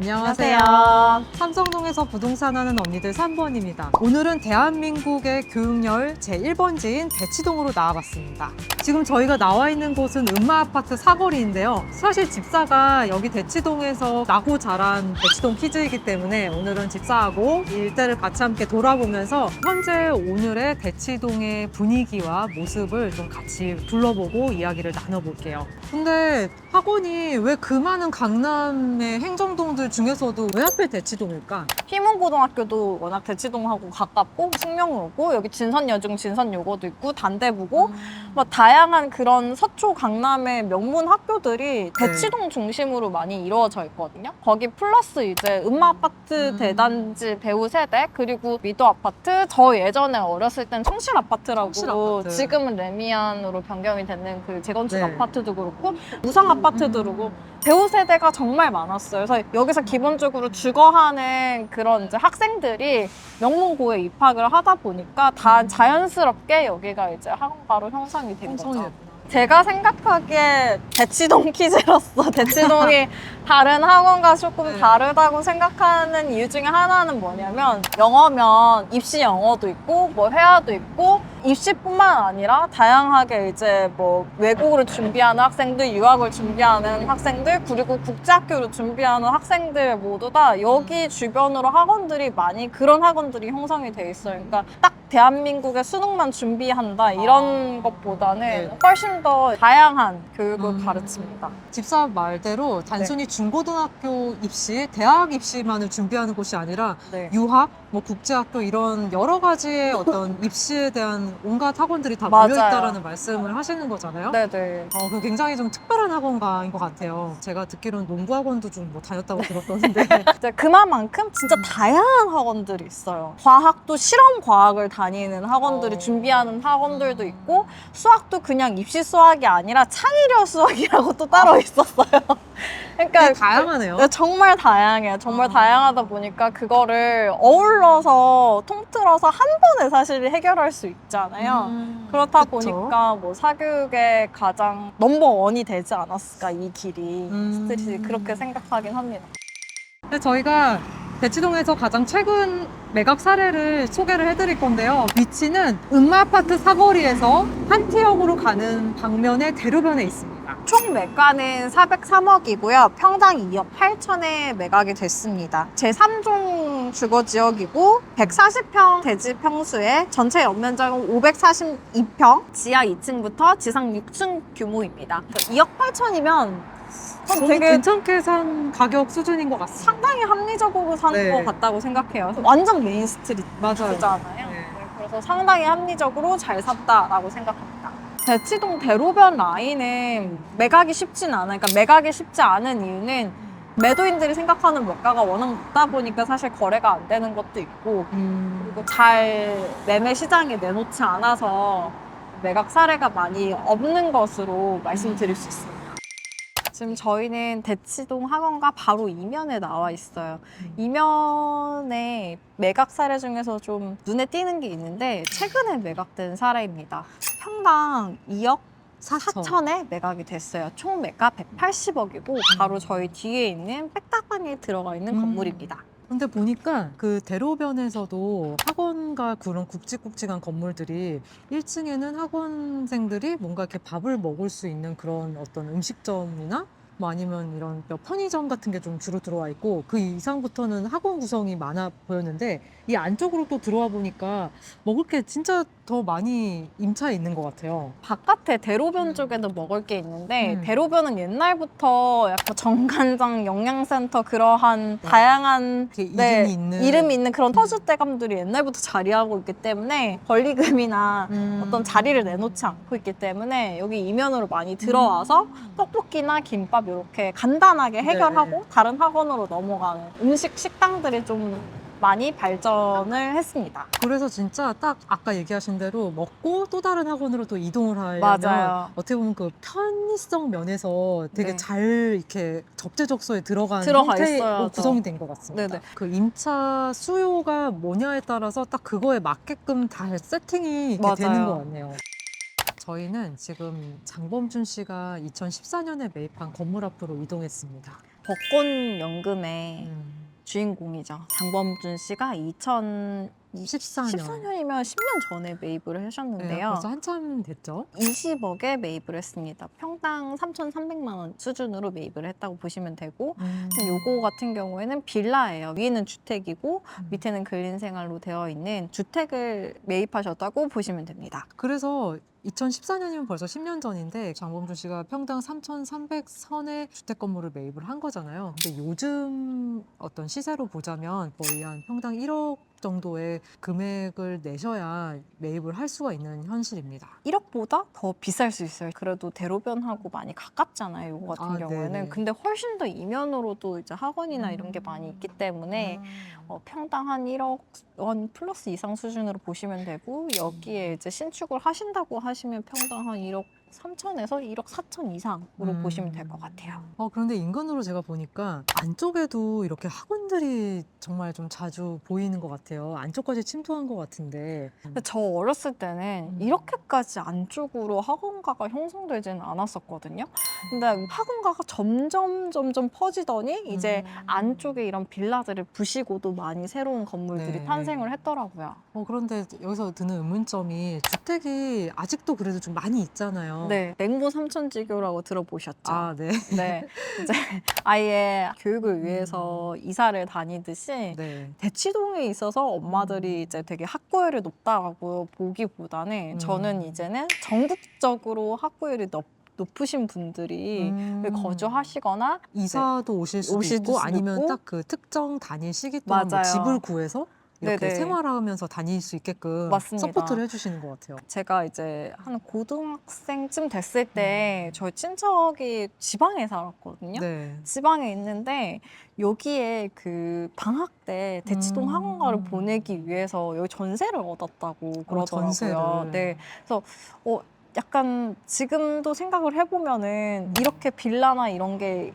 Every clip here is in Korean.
안녕하세요. 안녕하세요. 삼성동에서 부동산 하는 언니들 3번입니다. 오늘은 대한민국의 교육열 제1번지인 대치동으로 나와봤습니다. 지금 저희가 나와 있는 곳은 음마아파트 사거리인데요. 사실 집사가 여기 대치동에서 나고 자란 대치동 키즈이기 때문에 오늘은 집사하고 이 일대를 같이 함께 돌아보면서 현재 오늘의 대치동의 분위기와 모습을 좀 같이 둘러보고 이야기를 나눠볼게요. 근데 학원이 왜 그 많은 강남의 행정동들 중에서도 왜 하필 대치동일까? 휘문고등학교도 워낙 대치동하고 가깝고 신명로고 여기 진선여중 진선요고도 있고 단대부고 뭐 다양한 그런 서초 강남의 명문 학교들이 대치동 중심으로 많이 이루어져 있거든요. 거기 플러스 이제 음마아파트 대단지 배우 세대 그리고 미도아파트 저 예전에 어렸을 땐 청실아파트라고 청실아파트. 지금은 레미안으로 변경이 되는 그 재건축 네. 아파트도 그렇고 우상아파트도 그렇고 배우 세대가 정말 많았어요. 그래서 여기서 기본적으로 주거하는 그런 이제 학생들이 명문고에 입학을 하다 보니까 다 자연스럽게 여기가 이제 학원가로 형성이 된 거죠. 제가 생각하기에 대치동 키즈로서 대치동이 다른 학원과 조금 다르다고 생각하는 이유 중에 하나는 뭐냐면 영어면 입시 영어도 있고 뭐 회화도 있고 입시뿐만 아니라 다양하게 이제 뭐 외국어를 준비하는 학생들, 유학을 준비하는 학생들, 그리고 국제학교를 준비하는 학생들 모두 다 여기 주변으로 학원들이 많이 그런 학원들이 형성이 돼 있어요. 그러니까 딱 대한민국의 수능만 준비한다 이런 것보다는 훨씬 더 다양한 교육을 가르칩니다. 집사 말대로 단순히 중고등학교 입시, 대학 입시만을 준비하는 곳이 아니라 네. 유학, 뭐 국제학교 이런 여러 가지의 어떤 입시에 대한 온갖 학원들이 다 맞아요. 모여있다라는 말씀을 하시는 거잖아요. 네네. 그 굉장히 좀 특별한 학원가인 것 같아요. 제가 듣기로는 농구 학원도 좀 뭐 다녔다고 들었었는데 이제 그만큼 진짜 다양한 학원들이 있어요. 과학도 실험 과학을 다니는 학원들이 준비하는 학원들도 있고 수학도 그냥 입시 수학이 아니라 창의력 수학이라고 또 따로 있었어요. 그러니까 되게 다양하네요. 네, 정말 다양해요. 정말 다양하다 보니까 그거를 어울러서 통틀어서 한 번에 사실 해결할 수 있잖아요. 그렇다 그쵸. 보니까 뭐 사교육의 가장 넘버원이 되지 않았을까 이 길이 스트릿이 그렇게 생각하긴 합니다. 근데 저희가 대치동에서 가장 최근 매각 사례를 소개를 해드릴 건데요. 위치는 음마아파트 사거리에서 한티역으로 가는 방면의 대로변에 있습니다. 총 매가는 403억이고요. 평당 2억 8천에 매각이 됐습니다. 제3종 주거지역이고 140평 대지 평수에 전체 연면적은 542평, 지하 2층부터 지상 6층 규모입니다. 2억 8천이면 되게 괜찮게 산 가격 수준인 것 같습니다. 상당히 합리적으로 산 네. 것 같다고 생각해요. 완전 메인 스트리트잖아요. 맞아요. 네, 그래서 상당히 합리적으로 잘 샀다라고 생각합니다. 대치동 대로변 라인은 매각이 쉽진 않아요. 그러니까 매각이 쉽지 않은 이유는 매도인들이 생각하는 매가가 워낙 높다 보니까 사실 거래가 안 되는 것도 있고 그리고 잘 매매 시장에 내놓지 않아서 매각 사례가 많이 없는 것으로 말씀드릴 수 있습니다. 지금 저희는 대치동 학원가 바로 이면에 나와 있어요. 이면에 매각 사례 중에서 좀 눈에 띄는 게 있는데 최근에 매각된 사례입니다. 평당 2억 4천에 매각이 됐어요. 총 매가 180억이고 바로 저희 뒤에 있는 백다방에 들어가 있는 건물입니다. 근데 보니까 그 대로변에서도 학원과 그런 굵직굵직한 건물들이 1층에는 학원생들이 뭔가 이렇게 밥을 먹을 수 있는 그런 어떤 음식점이나 뭐 아니면 이런 편의점 같은 게 좀 주로 들어와 있고 그 이상부터는 학원 구성이 많아 보였는데 이 안쪽으로 또 들어와 보니까 먹을 게 진짜 더 많이 임차해 있는 것 같아요. 바깥에 대로변 쪽에도 먹을 게 있는데 대로변은 옛날부터 약간 정관장 영양센터 그러한 다양한 이름이 있는 그런 터줏대감들이 옛날부터 자리하고 있기 때문에 권리금이나 어떤 자리를 내놓지 않고 있기 때문에 여기 이면으로 많이 들어와서 떡볶이나 김밥 이렇게 간단하게 해결하고 다른 학원으로 넘어가는 식당들이 좀 많이 발전을 했습니다. 그래서 진짜 딱 아까 얘기하신 대로 먹고 또 다른 학원으로 또 이동을 하려면 맞아요. 어떻게 보면 그 편의성 면에서 되게 잘 이렇게 적재적소에 들어간 들어가 형태로 있어야죠. 구성이 된 것 같습니다. 네네. 그 임차 수요가 뭐냐에 따라서 딱 그거에 맞게끔 다 세팅이 이렇게 되는 것 같네요. 저희는 지금 장범준 씨가 2014년에 매입한 건물 앞으로 이동했습니다. 복권 연금에 주인공이죠. 장범준 씨가 14년. 14년이면 10년 전에 매입을 네, 하셨는데요. 벌써 한참 됐죠. 20억에 매입을 했습니다. 평당 3,300만 원 수준으로 매입을 했다고 보시면 되고 요거 같은 경우에는 빌라예요. 위에는 주택이고 밑에는 근린생활로 되어 있는 주택을 매입하셨다고 보시면 됩니다. 그래서 2014년이면 벌써 10년 전인데 장범준 씨가 평당 3,300선의 주택 건물을 매입을 한 거잖아요. 근데 요즘 어떤 시세로 보자면 거의 한 평당 1억 정도의 금액을 내셔야 매입을 할 수가 있는 현실입니다. 1억보다 더 비쌀 수 있어요. 그래도 대로변하고 많이 가깝잖아요. 요거 같은 아, 경우에는. 네네. 근데 훨씬 더 이면으로도 이제 학원이나 이런 게 많이 있기 때문에 평당 한 1억 원 플러스 이상 수준으로 보시면 되고 여기에 이제 신축을 하신다고 하시면 평당 한 1억 3천에서 1억 4천 이상으로 보시면 될 것 같아요. 그런데 인근으로 제가 보니까 안쪽에도 이렇게 학원들이 정말 좀 자주 보이는 것 같아요. 안쪽까지 침투한 것 같은데. 근데 저 어렸을 때는 이렇게까지 안쪽으로 학원가가 형성되지는 않았었거든요. 근데 학원가가 점점 퍼지더니 이제 안쪽에 이런 빌라들을 부시고도 많이 새로운 건물들이 네. 탄생을 했더라고요. 그런데 여기서 드는 의문점이 주택이 아직도 그래도 좀 많이 있잖아요. 네, 맹보 삼천지교라고 들어보셨죠? 아, 네. 네, 이제 아이의 교육을 위해서 이사를 다니듯이 네. 대치동에 있어서 엄마들이 이제 되게 학구열이 높다고 보기보다는 저는 이제는 전국적으로 학구열이 높으신 분들이 거주하시거나 이사도 오실 수도 오실 있고 수도 아니면 있고. 딱 그 특정 단위 시기 동안 뭐 맞아요. 집을 구해서 이렇게 네네. 생활하면서 다닐 수 있게끔 맞습니다. 서포트를 해주시는 것 같아요. 제가 이제 한 고등학생쯤 됐을 때 저희 친척이 지방에 살았거든요. 네. 지방에 있는데 여기에 그 방학 때 대치동 학원가를 보내기 위해서 여기 전세를 얻었다고 그러더라고요. 전세를. 네, 그래서 약간 지금도 생각을 해보면은 이렇게 빌라나 이런 게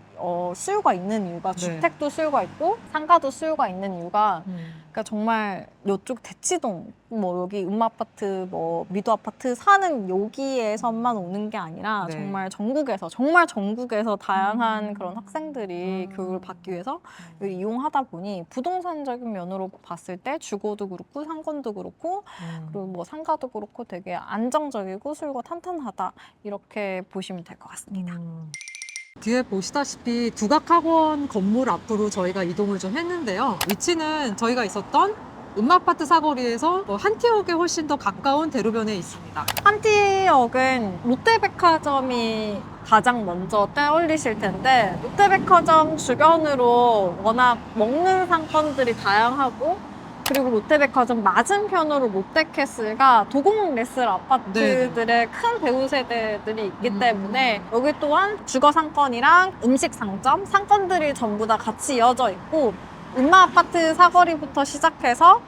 수요가 있는 이유가 네. 주택도 수요가 있고 상가도 수요가 있는 이유가 그러니까 정말 이쪽 대치동 뭐 여기 음마아파트 뭐 미도아파트 사는 여기에서만 오는 게 아니라 네. 정말 전국에서 다양한 그런 학생들이 교육을 받기 위해서 여기 이용하다 보니 부동산적인 면으로 봤을 때 주거도 그렇고 상권도 그렇고 그리고 뭐 상가도 그렇고 되게 안정적이고 수요가 탄탄하다 이렇게 보시면 될 것 같습니다. 뒤에 보시다시피 두각학원 건물 앞으로 저희가 이동을 좀 했는데요. 위치는 저희가 있었던 음마아파트 사거리에서 한티역에 훨씬 더 가까운 대로변에 있습니다. 한티역은 롯데백화점이 가장 먼저 떠올리실 텐데 롯데백화점 주변으로 워낙 먹는 상권들이 다양하고 그리고 롯데백화점 맞은편으로 롯데캐슬과 도곡레슬 아파트들의 큰 배우 세대들이 있기 때문에 여기 또한 주거 상권이랑 음식 상점, 상권들이 전부 다 같이 이어져 있고 음마아파트 사거리부터 시작해서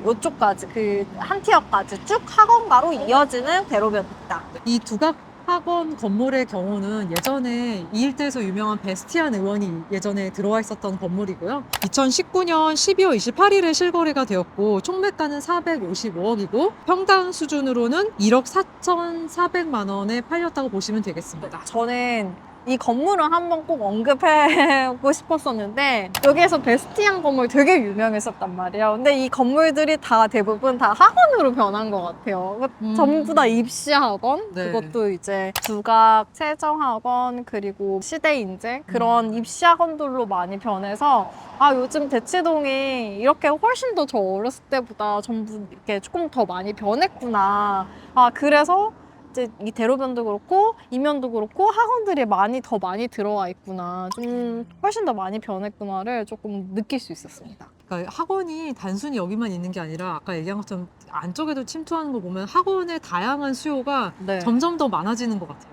이쪽까지 그 한티역까지 쭉 학원가로 이어지는 대로변입니다. 이 두각학원 건물의 경우는 예전에 이 일대에서 유명한 베스티안 의원이 예전에 들어와 있었던 건물이고요. 2019년 12월 28일에 실거래가 되었고 총 매가는 455억이고 평당 수준으로는 1억 4,400만 원에 팔렸다고 보시면 되겠습니다. 저는 이 건물은 한번 꼭 언급하고 싶었었는데 여기에서 베스티안 건물 되게 유명했었단 말이에요. 근데 이 건물들이 다 대부분 다 학원으로 변한 것 같아요. 전부 다 입시학원, 네. 그것도 이제 두각, 세정학원, 그리고 시대인재 그런 입시학원들로 많이 변해서 요즘 대치동이 이렇게 훨씬 더 저 어렸을 때보다 전부 이렇게 조금 더 많이 변했구나. 그래서 이제 이 대로변도 그렇고 이면도 그렇고 학원들이 더 많이 들어와 있구나, 좀 훨씬 더 많이 변했구나를 조금 느낄 수 있었습니다. 그러니까 학원이 단순히 여기만 있는 게 아니라 아까 얘기한 것처럼 안쪽에도 침투하는 거 보면 학원의 다양한 수요가 네. 점점 더 많아지는 것 같아요.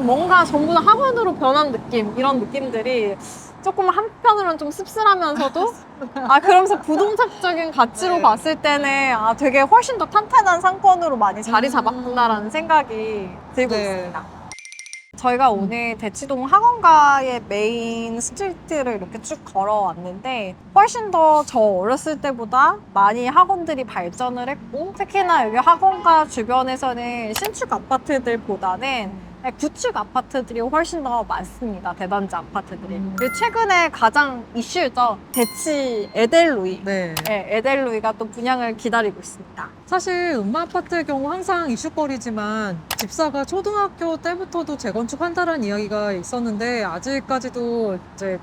뭔가 전부 다 학원으로 변한 느낌, 이런 느낌들이 조금 한편으로는 좀 씁쓸하면서도 그러면서 부동산적인 가치로 네. 봤을 때는 되게 훨씬 더 탄탄한 상권으로 많이 자리 잡았구나라는 생각이 들고 네. 있습니다. 저희가 오늘 대치동 학원가의 메인 스트리트를 이렇게 쭉 걸어왔는데 훨씬 더 저 어렸을 때보다 많이 학원들이 발전을 했고 특히나 여기 학원가 주변에서는 신축 아파트들보다는 구축 아파트들이 훨씬 더 많습니다. 대단지 아파트들이. 그리고 최근에 가장 이슈죠. 대치 에델루이. 네. 네, 에델루이가 또 분양을 기다리고 있습니다. 사실 음마 아파트의 경우 항상 이슈거리지만 집사가 초등학교 때부터도 재건축한다라는 이야기가 있었는데 아직까지도 이제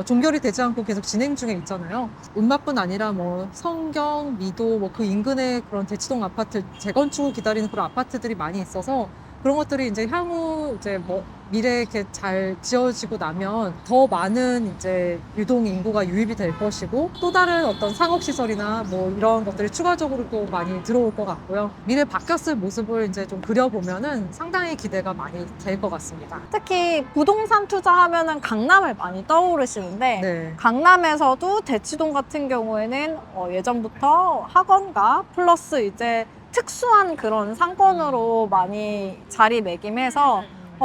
종결이 되지 않고 계속 진행 중에 있잖아요. 음마뿐 아니라 뭐 성경, 미도, 뭐 그 인근에 그런 대치동 아파트 재건축을 기다리는 그런 아파트들이 많이 있어서 그런 것들이 이제 향후 이제 뭐 미래에 이렇게 잘 지어지고 나면 더 많은 이제 유동 인구가 유입이 될 것이고 또 다른 어떤 상업 시설이나 뭐 이런 것들이 추가적으로 또 많이 들어올 것 같고요. 미래 바뀌었을 모습을 이제 좀 그려보면은 상당히 기대가 많이 될 것 같습니다. 특히 부동산 투자하면은 강남을 많이 떠오르시는데 네. 강남에서도 대치동 같은 경우에는 예전부터 학원가 플러스 이제 특수한 그런 상권으로 많이 자리매김해서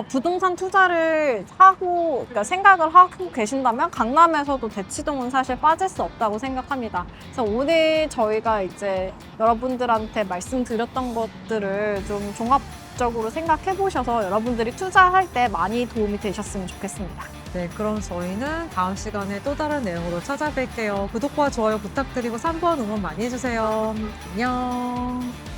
부동산 투자를 하고 그러니까 생각을 하고 계신다면 강남에서도 대치동은 사실 빠질 수 없다고 생각합니다. 그래서 오늘 저희가 이제 여러분들한테 말씀드렸던 것들을 좀 종합적으로 생각해 보셔서 여러분들이 투자할 때 많이 도움이 되셨으면 좋겠습니다. 네, 그럼 저희는 다음 시간에 또 다른 내용으로 찾아뵐게요. 구독과 좋아요 부탁드리고 3번 응원 많이 해주세요. 안녕.